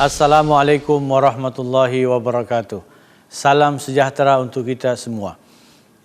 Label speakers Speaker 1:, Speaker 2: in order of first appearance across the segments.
Speaker 1: Assalamualaikum warahmatullahi wabarakatuh. Salam sejahtera untuk kita semua.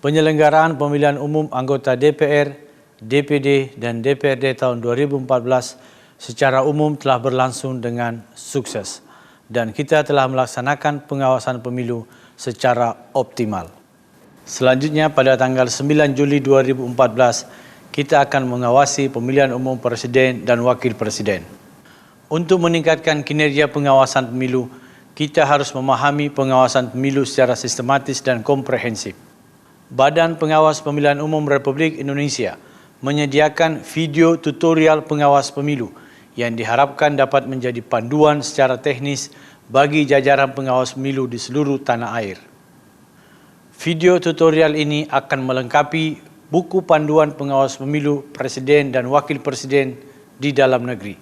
Speaker 1: Penyelenggaraan pemilihan umum anggota DPR, DPD dan DPRD tahun 2014 secara umum telah berlangsung dengan sukses dan kita telah melaksanakan pengawasan pemilu secara optimal. Selanjutnya pada tanggal 9 Juli 2014 kita akan mengawasi pemilihan umum presiden dan wakil presiden. Untuk meningkatkan kinerja pengawasan pemilu, kita harus memahami pengawasan pemilu secara sistematis dan komprehensif. Badan Pengawas Pemilihan Umum Republik Indonesia menyediakan video tutorial pengawas pemilu yang diharapkan dapat menjadi panduan secara teknis bagi jajaran pengawas pemilu di seluruh tanah air. Video tutorial ini akan melengkapi buku panduan pengawas pemilu presiden dan wakil presiden di dalam negeri.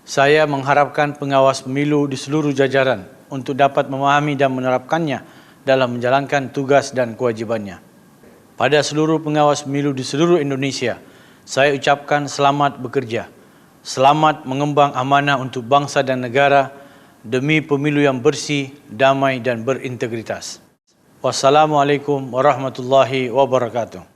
Speaker 1: Saya mengharapkan pengawas pemilu di seluruh jajaran untuk dapat memahami dan menerapkannya dalam menjalankan tugas dan kewajibannya. Pada seluruh pengawas pemilu di seluruh Indonesia, saya ucapkan selamat bekerja. Selamat mengembang amanah untuk bangsa dan negara demi pemilu yang bersih, damai dan berintegritas. Wassalamualaikum warahmatullahi wabarakatuh.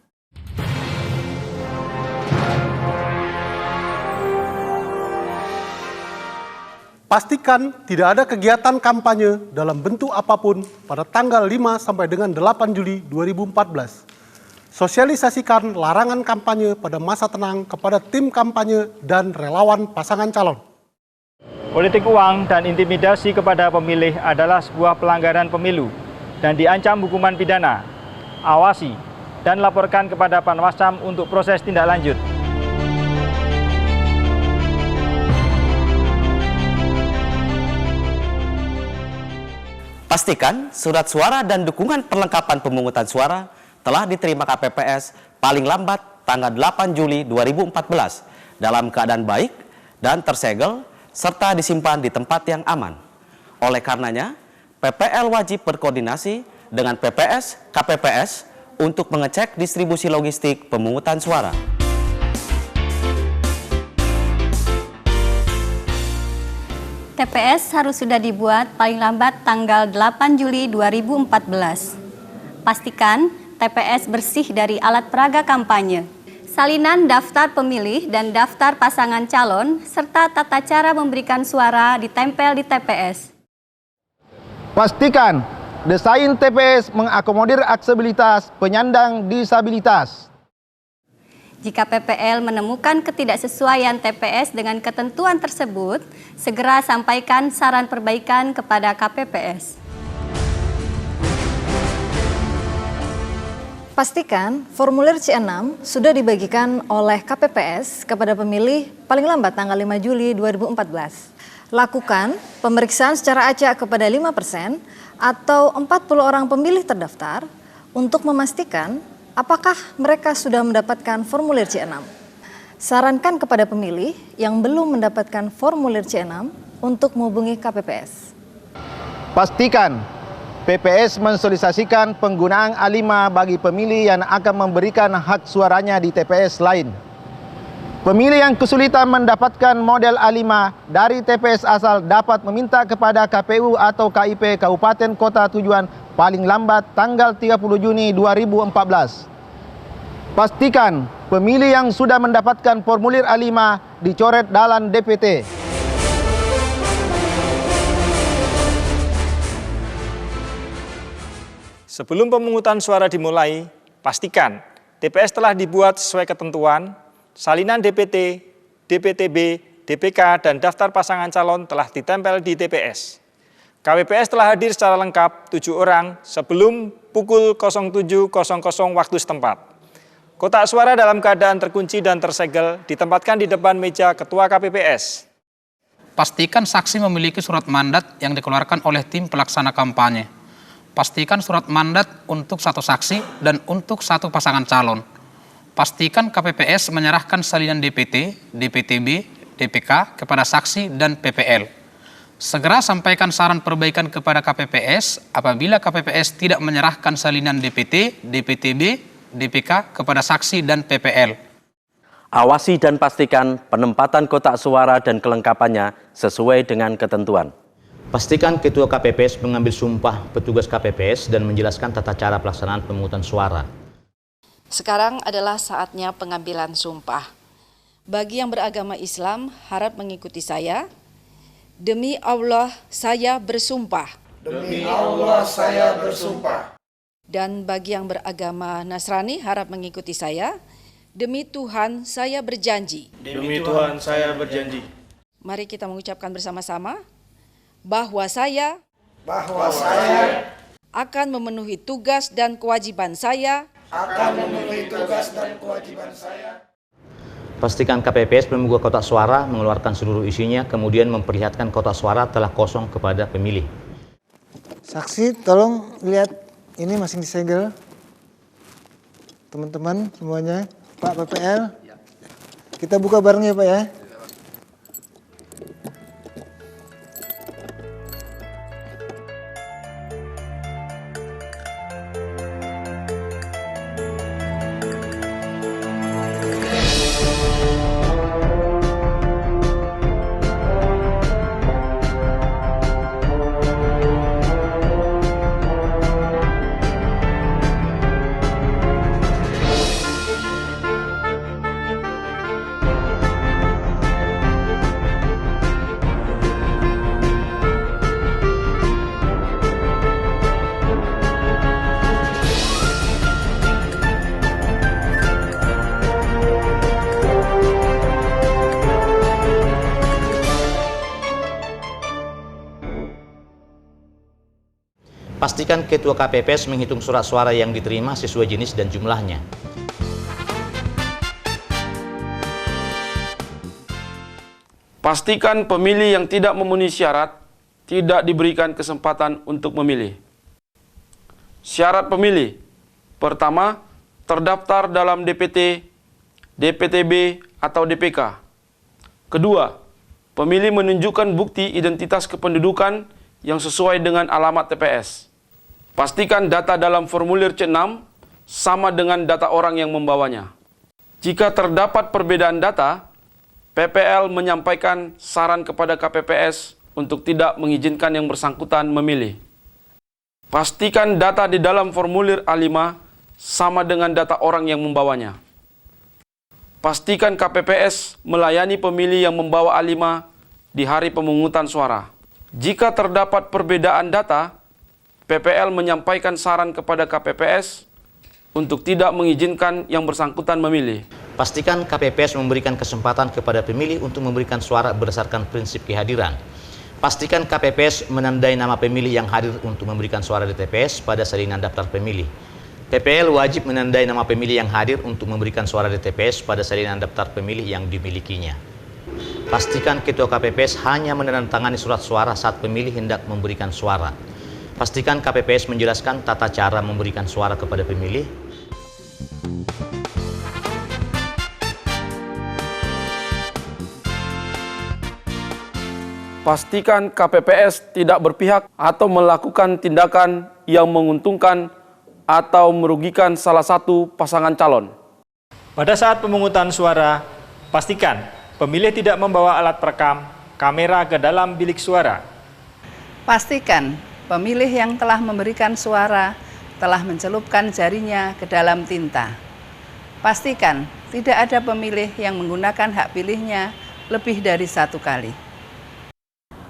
Speaker 2: Pastikan tidak ada kegiatan kampanye dalam bentuk apapun pada tanggal 5 sampai dengan 8 Juli 2014. Sosialisasikan larangan kampanye pada masa tenang kepada tim kampanye dan relawan pasangan calon.
Speaker 3: Politik uang dan intimidasi kepada pemilih adalah sebuah pelanggaran pemilu dan diancam hukuman pidana. Awasi dan laporkan kepada Panwascam untuk proses tindak lanjut.
Speaker 4: Pastikan surat suara dan dukungan perlengkapan pemungutan suara telah diterima KPPS paling lambat tanggal 8 Juli 2014 dalam keadaan baik dan tersegel serta disimpan di tempat yang aman. Oleh karenanya, PPL wajib berkoordinasi dengan PPS, KPPS untuk mengecek distribusi logistik pemungutan suara.
Speaker 5: TPS harus sudah dibuat paling lambat tanggal 8 Juli 2014. Pastikan TPS bersih dari alat peraga kampanye. Salinan daftar pemilih dan daftar pasangan calon serta tata cara memberikan suara ditempel di TPS.
Speaker 6: Pastikan desain TPS mengakomodir aksesibilitas penyandang disabilitas.
Speaker 5: Jika PPL menemukan ketidaksesuaian TPS dengan ketentuan tersebut, segera sampaikan saran perbaikan kepada KPPS.
Speaker 7: Pastikan formulir C6 sudah dibagikan oleh KPPS kepada pemilih paling lambat tanggal 5 Juli 2014. Lakukan pemeriksaan secara acak kepada 5% atau 40 orang pemilih terdaftar untuk memastikan apakah mereka sudah mendapatkan formulir C6. Sarankan kepada pemilih yang belum mendapatkan formulir C6 untuk menghubungi KPPS.
Speaker 6: Pastikan PPS mensosialisasikan penggunaan A5 bagi pemilih yang akan memberikan hak suaranya di TPS lain. Pemilih yang kesulitan mendapatkan model A5 dari TPS asal dapat meminta kepada KPU atau KIP Kabupaten Kota tujuan paling lambat tanggal 30 Juni 2014. Pastikan pemilih yang sudah mendapatkan formulir A5 dicoret dalam DPT.
Speaker 3: Sebelum pemungutan suara dimulai, pastikan TPS telah dibuat sesuai ketentuan, salinan DPT, DPTB, DPK, dan daftar pasangan calon telah ditempel di TPS. KPPS telah hadir secara lengkap 7 orang sebelum pukul 07.00 waktu setempat. Kotak suara dalam keadaan terkunci dan tersegel ditempatkan di depan meja Ketua KPPS.
Speaker 8: Pastikan saksi memiliki surat mandat yang dikeluarkan oleh tim pelaksana kampanye. Pastikan surat mandat untuk satu saksi dan untuk satu pasangan calon. Pastikan KPPS menyerahkan salinan DPT, DPTB, DPK kepada saksi dan PPL. Segera sampaikan saran perbaikan kepada KPPS apabila KPPS tidak menyerahkan salinan DPT, DPTB, DPK kepada saksi dan PPL.
Speaker 4: Awasi dan pastikan penempatan kotak suara dan kelengkapannya sesuai dengan ketentuan.
Speaker 9: Pastikan Ketua KPPS mengambil sumpah petugas KPPS dan menjelaskan tata cara pelaksanaan pemungutan suara.
Speaker 10: Sekarang adalah saatnya pengambilan sumpah. Bagi yang beragama Islam, harap mengikuti saya. Demi Allah, saya bersumpah.
Speaker 11: Demi Allah, saya bersumpah.
Speaker 10: Dan bagi yang beragama Nasrani, harap mengikuti saya. Demi Tuhan, saya berjanji.
Speaker 11: Demi Tuhan, saya berjanji.
Speaker 10: Mari kita mengucapkan bersama-sama bahwa saya akan memenuhi tugas dan kewajiban saya.
Speaker 9: Pastikan KPPS membuka kotak suara, mengeluarkan seluruh isinya, kemudian memperlihatkan kotak suara telah kosong kepada pemilih.
Speaker 12: Saksi, tolong lihat ini masih disegel. Teman-teman semuanya, Pak PPL. Kita buka bareng ya Pak ya.
Speaker 9: Pastikan Ketua KPPS menghitung surat suara yang diterima sesuai jenis dan jumlahnya.
Speaker 13: Pastikan pemilih yang tidak memenuhi syarat tidak diberikan kesempatan untuk memilih. Syarat pemilih: pertama, terdaftar dalam DPT, DPTB, atau DPK. Kedua, pemilih menunjukkan bukti identitas kependudukan yang sesuai dengan alamat TPS. Pastikan data dalam formulir C6 sama dengan data orang yang membawanya. Jika terdapat perbedaan data, PPL menyampaikan saran kepada KPPS untuk tidak mengizinkan yang bersangkutan memilih. Pastikan data di dalam formulir A5 sama dengan data orang yang membawanya. Pastikan KPPS melayani pemilih yang membawa A5 di hari pemungutan suara. Jika terdapat perbedaan data, PPL menyampaikan saran kepada KPPS untuk tidak mengizinkan yang bersangkutan memilih.
Speaker 9: Pastikan KPPS memberikan kesempatan kepada pemilih untuk memberikan suara berdasarkan prinsip kehadiran. Pastikan KPPS menandai nama pemilih yang hadir untuk memberikan suara di TPS pada salinan daftar pemilih. PPL wajib menandai nama pemilih yang hadir untuk memberikan suara di TPS pada salinan daftar pemilih yang dimilikinya. Pastikan Ketua KPPS hanya menandatangani surat suara saat pemilih hendak memberikan suara. Pastikan KPPS menjelaskan tata cara memberikan suara kepada pemilih.
Speaker 13: Pastikan KPPS tidak berpihak atau melakukan tindakan yang menguntungkan atau merugikan salah satu pasangan calon.
Speaker 3: Pada saat pemungutan suara, pastikan pemilih tidak membawa alat perekam kamera ke dalam bilik suara.
Speaker 14: Pastikan pemilih yang telah memberikan suara telah mencelupkan jarinya ke dalam tinta. Pastikan tidak ada pemilih yang menggunakan hak pilihnya lebih dari satu kali.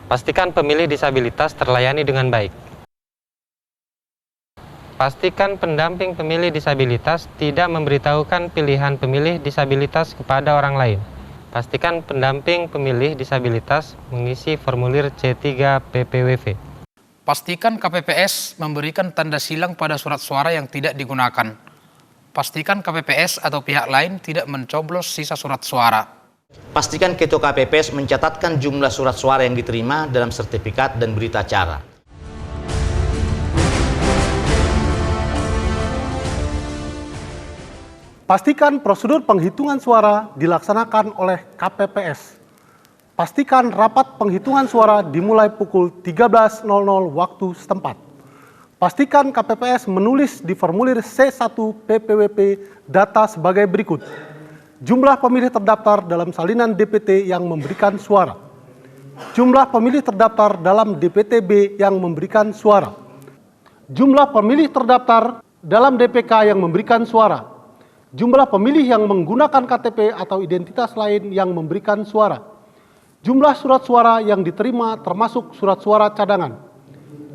Speaker 15: Pastikan pemilih disabilitas terlayani dengan baik. Pastikan pendamping pemilih disabilitas tidak memberitahukan pilihan pemilih disabilitas kepada orang lain. Pastikan pendamping pemilih disabilitas mengisi formulir C3 PPWV.
Speaker 8: Pastikan KPPS memberikan tanda silang pada surat suara yang tidak digunakan. Pastikan KPPS atau pihak lain tidak mencoblos sisa surat suara.
Speaker 9: Pastikan Ketua KPPS mencatatkan jumlah surat suara yang diterima dalam sertifikat dan berita acara.
Speaker 2: Pastikan prosedur penghitungan suara dilaksanakan oleh KPPS. Pastikan rapat penghitungan suara dimulai pukul 13.00 waktu setempat. Pastikan KPPS menulis di formulir C1 PPWP data sebagai berikut. Jumlah pemilih terdaftar dalam salinan DPT yang memberikan suara. Jumlah pemilih terdaftar dalam DPTB yang memberikan suara. Jumlah pemilih terdaftar dalam DPK yang memberikan suara. Jumlah pemilih yang menggunakan KTP atau identitas lain yang memberikan suara. Jumlah surat suara yang diterima termasuk surat suara cadangan.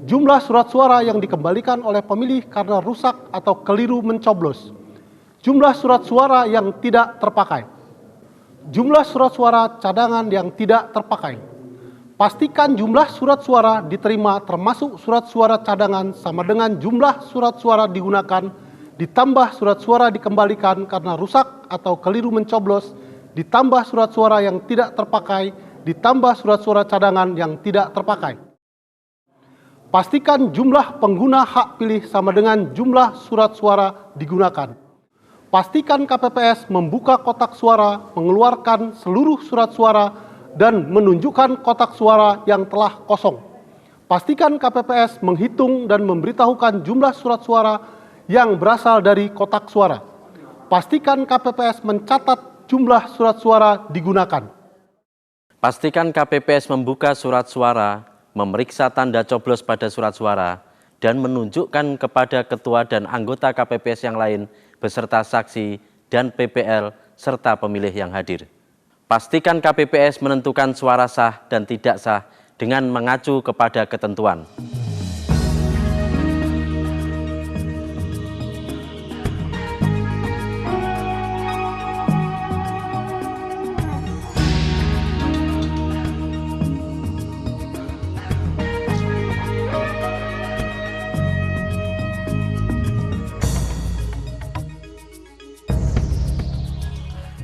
Speaker 2: Jumlah surat suara yang dikembalikan oleh pemilih karena rusak atau keliru mencoblos. Jumlah surat suara yang tidak terpakai. Jumlah surat suara cadangan yang tidak terpakai. Pastikan jumlah surat suara diterima termasuk surat suara cadangan sama dengan jumlah surat suara digunakan ditambah surat suara dikembalikan karena rusak atau keliru mencoblos ditambah surat suara yang tidak terpakai ditambah surat suara cadangan yang tidak terpakai. Pastikan jumlah pengguna hak pilih sama dengan jumlah surat suara digunakan. Pastikan KPPS membuka kotak suara, mengeluarkan seluruh surat suara, dan menunjukkan kotak suara yang telah kosong. Pastikan KPPS menghitung dan memberitahukan jumlah surat suara yang berasal dari kotak suara. Pastikan KPPS mencatat jumlah surat suara digunakan.
Speaker 4: Pastikan KPPS membuka surat suara, memeriksa tanda coblos pada surat suara, dan menunjukkan kepada ketua dan anggota KPPS yang lain beserta saksi dan PPL serta pemilih yang hadir. Pastikan KPPS menentukan suara sah dan tidak sah dengan mengacu kepada ketentuan.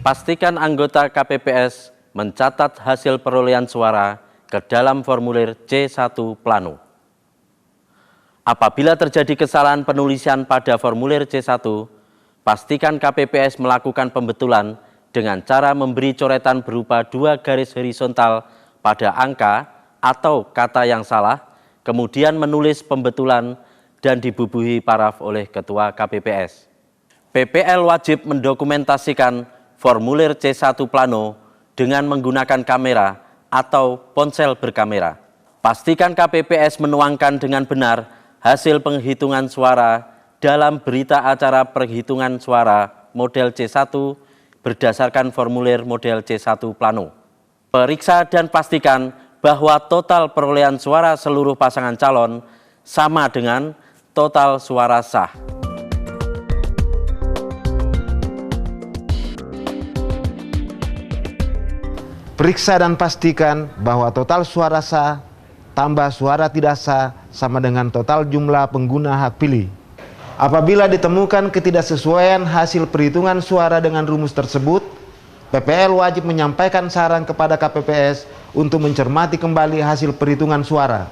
Speaker 4: Pastikan anggota KPPS mencatat hasil perolehan suara ke dalam formulir C1 Plano. Apabila terjadi kesalahan penulisan pada formulir C1, pastikan KPPS melakukan pembetulan dengan cara memberi coretan berupa 2 garis horizontal pada angka atau kata yang salah, kemudian menulis pembetulan dan dibubuhi paraf oleh Ketua KPPS. PPL wajib mendokumentasikan formulir C1 Plano dengan menggunakan kamera atau ponsel berkamera. Pastikan KPPS menuangkan dengan benar hasil penghitungan suara dalam berita acara perhitungan suara model C1 berdasarkan formulir model C1 Plano. Periksa dan pastikan bahwa total perolehan suara seluruh pasangan calon sama dengan total suara sah.
Speaker 6: Periksa dan pastikan bahwa total suara sah tambah suara tidak sah sama dengan total jumlah pengguna hak pilih. Apabila ditemukan ketidaksesuaian hasil perhitungan suara dengan rumus tersebut, PPL wajib menyampaikan saran kepada KPPS untuk mencermati kembali hasil perhitungan suara.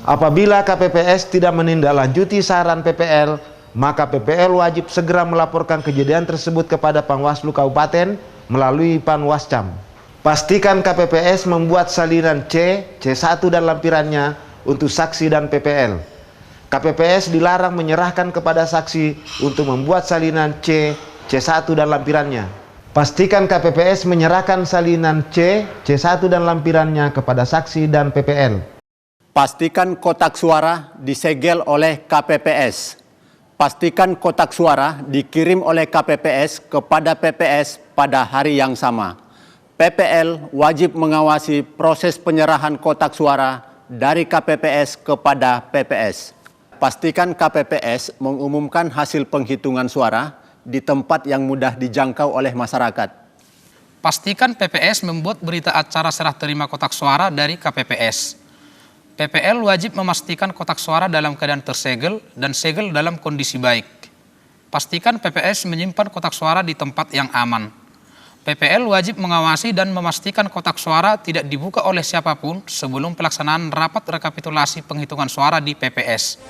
Speaker 6: Apabila KPPS tidak menindaklanjuti saran PPL, maka PPL wajib segera melaporkan kejadian tersebut kepada Panwaslu Kabupaten melalui Panwascam. Pastikan KPPS membuat salinan C1 dan lampirannya untuk saksi dan PPL. KPPS dilarang menyerahkan kepada saksi untuk membuat salinan C1 dan lampirannya. Pastikan KPPS menyerahkan salinan C1 dan lampirannya kepada saksi dan PPL.
Speaker 16: Pastikan kotak suara disegel oleh KPPS. Pastikan kotak suara dikirim oleh KPPS kepada PPS pada hari yang sama. PPL wajib mengawasi proses penyerahan kotak suara dari KPPS kepada PPS. Pastikan KPPS mengumumkan hasil penghitungan suara di tempat yang mudah dijangkau oleh masyarakat.
Speaker 8: Pastikan PPS membuat berita acara serah terima kotak suara dari KPPS. PPL wajib memastikan kotak suara dalam keadaan tersegel dan segel dalam kondisi baik. Pastikan PPS menyimpan kotak suara di tempat yang aman. PPL wajib mengawasi dan memastikan kotak suara tidak dibuka oleh siapapun sebelum pelaksanaan rapat rekapitulasi penghitungan suara di PPS.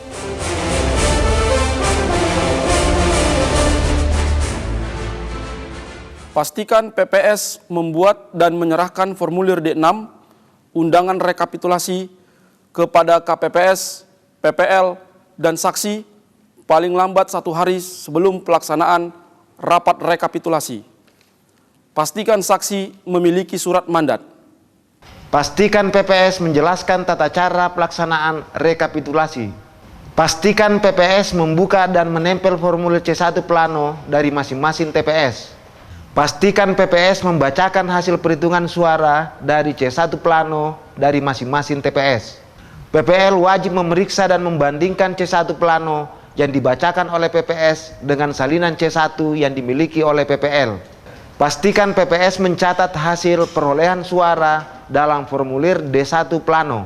Speaker 13: Pastikan PPS membuat dan menyerahkan formulir D6 undangan rekapitulasi kepada KPPS, PPL, dan saksi paling lambat 1 hari sebelum pelaksanaan rapat rekapitulasi. Pastikan saksi memiliki surat mandat.
Speaker 17: Pastikan PPS menjelaskan tata cara pelaksanaan rekapitulasi. Pastikan PPS membuka dan menempel formulir C1 plano dari masing-masing TPS. Pastikan PPS membacakan hasil perhitungan suara dari C1 plano dari masing-masing TPS. PPL wajib memeriksa dan membandingkan C1 plano yang dibacakan oleh PPS dengan salinan C1 yang dimiliki oleh PPL. Pastikan PPS mencatat hasil perolehan suara dalam formulir D1 plano.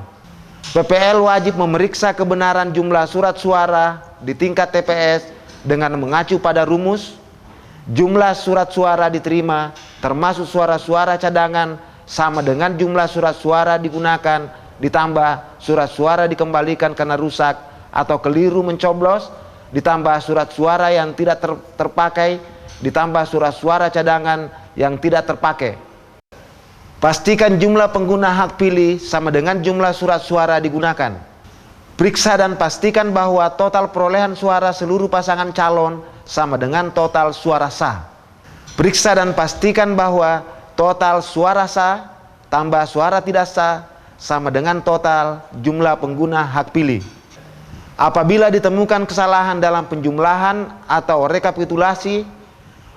Speaker 17: PPL wajib memeriksa kebenaran jumlah surat suara di tingkat TPS dengan mengacu pada rumus jumlah surat suara diterima termasuk suara-suara cadangan sama dengan jumlah surat suara digunakan ditambah surat suara dikembalikan karena rusak atau keliru mencoblos ditambah surat suara yang tidak terpakai ditambah surat suara cadangan yang tidak terpakai. Pastikan jumlah pengguna hak pilih sama dengan jumlah surat suara digunakan. Periksa dan pastikan bahwa total perolehan suara seluruh pasangan calon sama dengan total suara sah. Periksa dan pastikan bahwa total suara sah tambah suara tidak sah sama dengan total jumlah pengguna hak pilih. Apabila ditemukan kesalahan dalam penjumlahan atau rekapitulasi,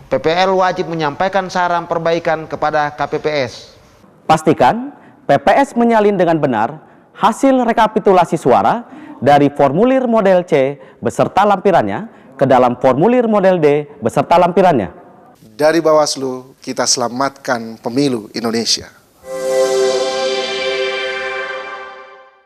Speaker 17: PPL wajib menyampaikan saran perbaikan kepada KPPS.
Speaker 4: Pastikan PPS menyalin dengan benar hasil rekapitulasi suara dari formulir model C beserta lampirannya ke dalam formulir model D beserta lampirannya.
Speaker 18: Dari Bawaslu, kita selamatkan pemilu Indonesia.